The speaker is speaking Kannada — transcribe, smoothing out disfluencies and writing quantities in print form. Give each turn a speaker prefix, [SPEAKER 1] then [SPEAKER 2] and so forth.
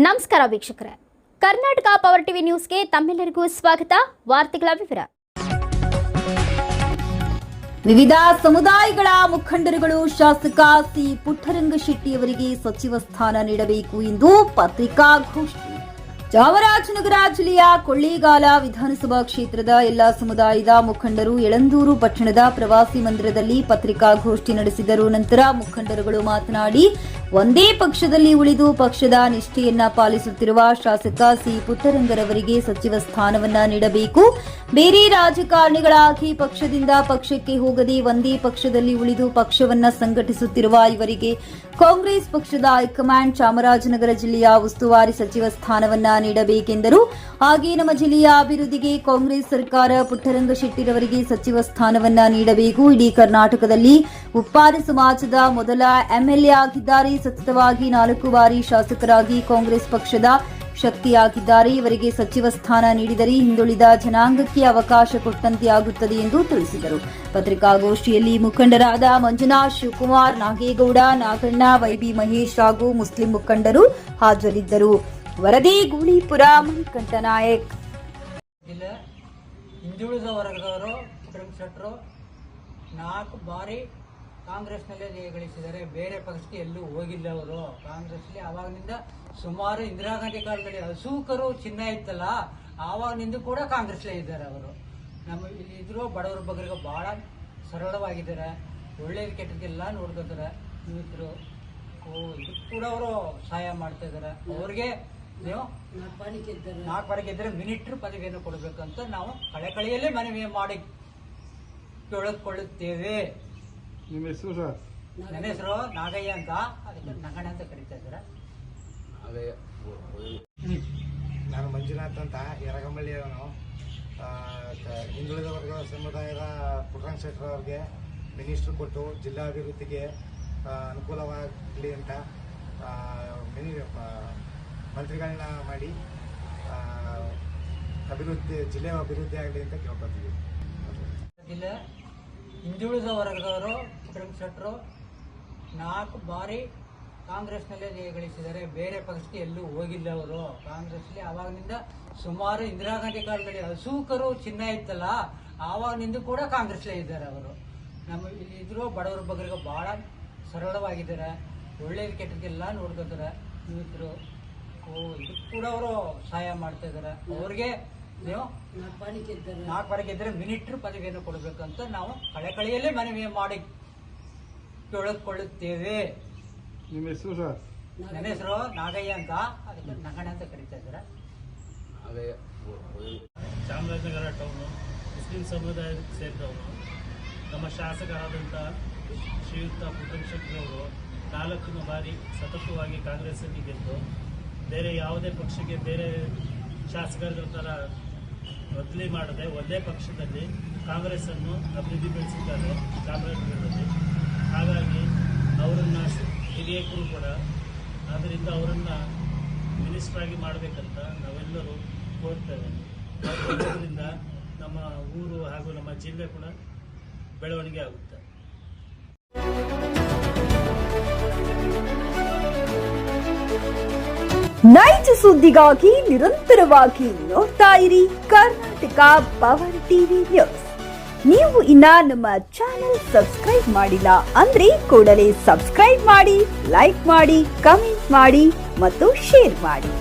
[SPEAKER 1] ನಮಸ್ಕಾರ ವೀಕ್ಷಕರೇ, ಕರ್ನಾಟಕ ಪವರ್ ಟಿವಿ ನ್ಯೂಸ್ಗೆ ತಮ್ಮೆಲ್ಲರಿಗೂ ಸ್ವಾಗತ. ವಾರ್ತೆಗಳ ವಿವರ. ವಿವಿಧ ಸಮುದಾಯಗಳ ಮುಖಂಡರುಗಳು ಶಾಸಕ ಸಿ ಪುಟ್ಟರಂಗಶೆಟ್ಟಿಯವರಿಗೆ ಸಚಿವ ಸ್ಥಾನ ನೀಡಬೇಕು ಎಂದು ಪತ್ರಿಕಾಗೋಷ್ಠಿ. ಚಾಮರಾಜನಗರ ಜಿಲ್ಲೆಯ ಕೊಳ್ಳೇಗಾಲ ವಿಧಾನಸಭಾ ಕ್ಷೇತ್ರದ ಎಲ್ಲಾ ಸಮುದಾಯದ ಮುಖಂಡರು ಯಳಂದೂರು ಪಟ್ಟಣದ ಪ್ರವಾಸಿ ಮಂದಿರದಲ್ಲಿ ಪತ್ರಿಕಾಗೋಷ್ಠಿ ನಡೆಸಿದರು. ನಂತರ ಮುಖಂಡರುಗಳು ಮಾತನಾಡಿ, ಒಂದೇ ಪಕ್ಷದಲ್ಲಿ ಉಳಿದು ಪಕ್ಷದ ನಿಷ್ಠೆಯನ್ನ ಪಾಲಿಸುತ್ತಿರುವ ಶಾಸಕ ಸಿ ಪುಟ್ಟರಂಗರವರಿಗೆ ಸಚಿವ ಸ್ಥಾನವನ್ನ ನೀಡಬೇಕು. ಬೇರೆ ರಾಜಕಾರಣಿಗಳಾಗಿ ಪಕ್ಷದಿಂದ ಪಕ್ಷಕ್ಕೆ ಹೋಗದೆ ಒಂದೇ ಪಕ್ಷದಲ್ಲಿ ಉಳಿದು ಪಕ್ಷವನ್ನ ಸಂಘಟಿಸುತ್ತಿರುವ ಇವರಿಗೆ ಕಾಂಗ್ರೆಸ್ ಪಕ್ಷದ ಹೈಕಮಾಂಡ್ ಚಾಮರಾಜನಗರ ಜಿಲ್ಲೆಯ ಉಸ್ತುವಾರಿ ಸಚಿವ ಸ್ಥಾನವನ್ನ ನೀಡಬೇಕೆಂದರು. ಹಾಗೆ ನಮ್ಮ ಜಿಲ್ಲೆಯ ಅಭಿವೃದ್ಧಿಗೆ ಕಾಂಗ್ರೆಸ್ ಸರ್ಕಾರ ಪುಟ್ಟರಂಗಶೆಟ್ಟಿರವರಿಗೆ ಸಚಿವ ಸ್ಥಾನವನ್ನ ನೀಡಬೇಕು. ಇಡೀ ಕರ್ನಾಟಕದಲ್ಲಿ ಉಪ್ಪಾರ ಸಮಾಜದ ಮೊದಲ ಎಂಎಲ್ಎ ಆಗಿದ್ದಾರೆ. ಸತತವಾಗಿ 4 ಬಾರಿ ಶಾಸಕರಾಗಿ ಕಾಂಗ್ರೆಸ್ ಪಕ್ಷದ ಶಕ್ತಿಯಾಗಿದ್ದಾರೆ. ಇವರಿಗೆ ಸಚಿವ ಸ್ಥಾನ ನೀಡಿದರೆ ಹಿಂದುಳಿದ ಜನಾಂಗಕ್ಕೆ ಅವಕಾಶ ಕೊಟ್ಟಂತೆ ಆಗುತ್ತದೆ ಎಂದು ತಿಳಿಸಿದರು. ಪತ್ರಿಕಾಗೋಷ್ಠಿಯಲ್ಲಿ ಮುಖಂಡರಾದ ಮಂಜುನಾಥ್, ಶಿವಕುಮಾರ್, ನಾಗೇಗೌಡ, ನಾಗಣ್ಣ, ವೈಬಿ ಮಹೇಶ್ ಹಾಗೂ ಮುಸ್ಲಿಂ ಮುಖಂಡರು ಹಾಜರಿದ್ದರು. ವರದಿ ಗೂಳಿಪುರ, ಮಣಿಕಂಠ ನಾಯಕ್.
[SPEAKER 2] ಹಿಂದುಳಿದ ವರ್ಗದವರು ಪುಟ್ಟರಂಗಶೆಟ್ಟರು 4 ಬಾರಿ ಕಾಂಗ್ರೆಸ್ನಲ್ಲೇ ಜಯಗಳಿಸಿದ್ದಾರೆ. ಬೇರೆ ಪಕ್ಷಕ್ಕೆ ಎಲ್ಲೂ ಹೋಗಿಲ್ಲ ಅವರು. ಕಾಂಗ್ರೆಸ್ಲಿ ಆವಾಗಿನಿಂದ ಸುಮಾರು ಇಂದಿರಾ ಗಾಂಧಿ ಕಾಲದಲ್ಲಿ ಅಸೂಕರು ಚಿಹ್ನ ಇತ್ತಲ್ಲ, ಆವಾಗಿನಿಂದ ಕೂಡ ಕಾಂಗ್ರೆಸ್ಲೇ ಇದ್ದಾರೆ ಅವರು. ನಮ್ಮ ಇಲ್ಲಿ ಇದ್ರು ಬಡವರ ಬಗ್ಗರಿಗೆ ಬಹಳ ಸರಳವಾಗಿದ್ದಾರೆ. ಒಳ್ಳೆಯ ಕೆಟ್ಟದೆಲ್ಲ ನೋಡ್ಕೋತಾರೆ. ಮಿತ್ರರು ಇದಕ್ಕೆ ಕೂಡ ಅವರು ಸಹಾಯ ಮಾಡ್ತಾ ಇದ್ದಾರೆ. ಅವ್ರಿಗೆ ನೀವು 4 ಬಾರಿ ಗೆದ್ದರೆ ಮಿನಿಸ್ಟರ್ ಪದವಿಯನ್ನು ಕೊಡಬೇಕಂತ ನಾವು ಕಳೆಕಳೆಯಲ್ಲೇ ಮನವಿ ಮಾಡಿ ಕೇಳಿಕೊಳ್ಳುತ್ತೇವೆ.
[SPEAKER 3] ನಿಮ್ಮ ಹೆಸರು ಸರ್?
[SPEAKER 2] ನನ್ನ ಹೆಸರು ನಾಗಯ್ಯ ಅಂತ, ಅದಕ್ಕೆ ನಗಣ ಅಂತ ಕರೀತಾ ಇದ್ದಾರೆ.
[SPEAKER 3] ನಾನು ಮಂಜುನಾಥ್ ಅಂತ, ಯರಗಂಬಳ್ಳಿಯವನು. ಹಿಂದುಳಿದ ವರ್ಗ ಸಮುದಾಯದ ಪುಟ್ಟರಂಗಶೆಟ್ಟಿ ಅವ್ರಿಗೆ ಮಿನಿಸ್ಟರ್ ಕೊಟ್ಟು ಜಿಲ್ಲಾ ಅಭಿವೃದ್ಧಿಗೆ ಅನುಕೂಲವಾಗಲಿ ಅಂತ ಮಂತ್ರಿಗಳನ್ನ ಮಾಡಿ ಜಿಲ್ಲೆ ಅಭಿವೃದ್ಧಿ ಆಗಲಿ ಅಂತ ಕೇಳ್ಕೊತೀವಿ.
[SPEAKER 2] ಜಿಲ್ಲೆ ಹಿಂದುಳಿದ ವರ್ಗದವರು ಪುಟ್ಟರಂಗಶೆಟ್ಟರು 4 ಬಾರಿ ಕಾಂಗ್ರೆಸ್ನಲ್ಲೇ ಜಯಗಳಿಸಿದ್ದಾರೆ. ಬೇರೆ ಪಕ್ಷಕ್ಕೆ ಎಲ್ಲೂ ಹೋಗಿಲ್ಲ ಅವರು. ಕಾಂಗ್ರೆಸ್ಲಿ ಆವಾಗಿನಿಂದ ಸುಮಾರು ಇಂದಿರಾ ಗಾಂಧಿ ಕಾಲದಲ್ಲಿ ಅಸೂಕರು ಚಿಹ್ನ ಇತ್ತಲ್ಲ, ಆವಾಗಿನಿಂದ ಕೂಡ ಕಾಂಗ್ರೆಸ್ಲೇ ಇದ್ದಾರೆ ಅವರು. ನಮ್ಮ ಇಲ್ಲಿ ಇದ್ರು ಬಡವರ ಬಗ್ಗರಿಗೆ ಬಹಳ ಸರಳವಾಗಿದ್ದಾರೆ. ಒಳ್ಳೆಯ ಕೆಟ್ಟದೆಲ್ಲ ನೋಡ್ಕೋತಾರೆ. ಮಿತ್ರರು ಇದಕ್ಕೆ ಕೂಡ ಅವರು ಸಹಾಯ ಮಾಡ್ತಾ ಇದ್ದಾರೆ. ಅವ್ರಿಗೆ ನೀವು 4 ಬಾರಿ ಗೆದ್ದರೆ ಮಿನಿಸ್ಟರ್ ಪದವಿಯನ್ನು ಕೊಡಬೇಕಂತ ನಾವು ಕಳೆಕಳೆಯಲ್ಲೇ ಮನವಿ ಮಾಡಿ ಕೇಳಿಕೊಳ್ಳುತ್ತೇವೆ.
[SPEAKER 3] ನಿಮ್ಮ ಹೆಸರು ಸರ್?
[SPEAKER 2] ನನ್ನ ಹೆಸರು ನಾಗಯ್ಯ ಅಂತ, ಅದಕ್ಕೆ ನಗಣ ಅಂತ ಕರೀತಾ ಇದ್ದಾರೆ.
[SPEAKER 4] ಚಾಮರಾಜನಗರ ಟೌನು ಮುಸ್ಲಿಂ ಸಮುದಾಯಕ್ಕೆ ಸೇರಿದವರು. ನಮ್ಮ ಶಾಸಕರಾದಂಥ ಶ್ರೀಯುಕ್ತ ಪುಟ್ಟರಂಗಶೆಟ್ಟಿಯವರು 4 ಬಾರಿ ಸತತವಾಗಿ ಕಾಂಗ್ರೆಸ್ಸಲ್ಲಿ ಗೆದ್ದು ಬೇರೆ ಯಾವುದೇ ಪಕ್ಷಕ್ಕೆ ಬೇರೆ ಶಾಸಕರ ಥರ ಬದಲಿ ಮಾಡದೆ ಒಂದೇ ಪಕ್ಷದಲ್ಲಿ ಕಾಂಗ್ರೆಸ್ಸನ್ನು ಅಭಿವೃದ್ಧಿ ಬೆಳೆಸಿದ್ದಾರೆ ಚಾಮರಾಜನಗರದಲ್ಲಿ. ಹಾಗಾಗಿ ಅವರನ್ನು ಹಿರಿಯಕರು ಕೂಡ, ಆದ್ದರಿಂದ ಅವರನ್ನು ಮಿನಿಸ್ಟರ್ ಆಗಿ ಮಾಡಬೇಕಂತ ನಾವೆಲ್ಲರೂ ಕೋರ್ತೇವೆ. ಅದರಿಂದ ನಮ್ಮ ಊರು ಹಾಗೂ ನಮ್ಮ ಜಿಲ್ಲೆ ಕೂಡ ಬೆಳವಣಿಗೆ ಆಗುತ್ತೆ.
[SPEAKER 5] ನೈಜ ಸುದ್ದಿಗಾಗಿ ನಿರಂತರವಾಗಿ ನೋಡ್ತಾ ಇರಿ ಕರ್ನಾಟಕ ಪವರ್ ಟಿವಿ ನ್ಯೂಸ್. ನೀವು ಇನ್ನ ನಮ್ಮ ಚಾನೆಲ್ ಸಬ್ಸ್ಕ್ರೈಬ್ ಮಾಡಿಲ್ಲ ಅಂದ್ರೆ ಕೂಡಲೇ ಸಬ್ಸ್ಕ್ರೈಬ್ ಮಾಡಿ, ಲೈಕ್ ಮಾಡಿ, ಕಮೆಂಟ್ ಮಾಡಿ ಮತ್ತು ಶೇರ್ ಮಾಡಿ.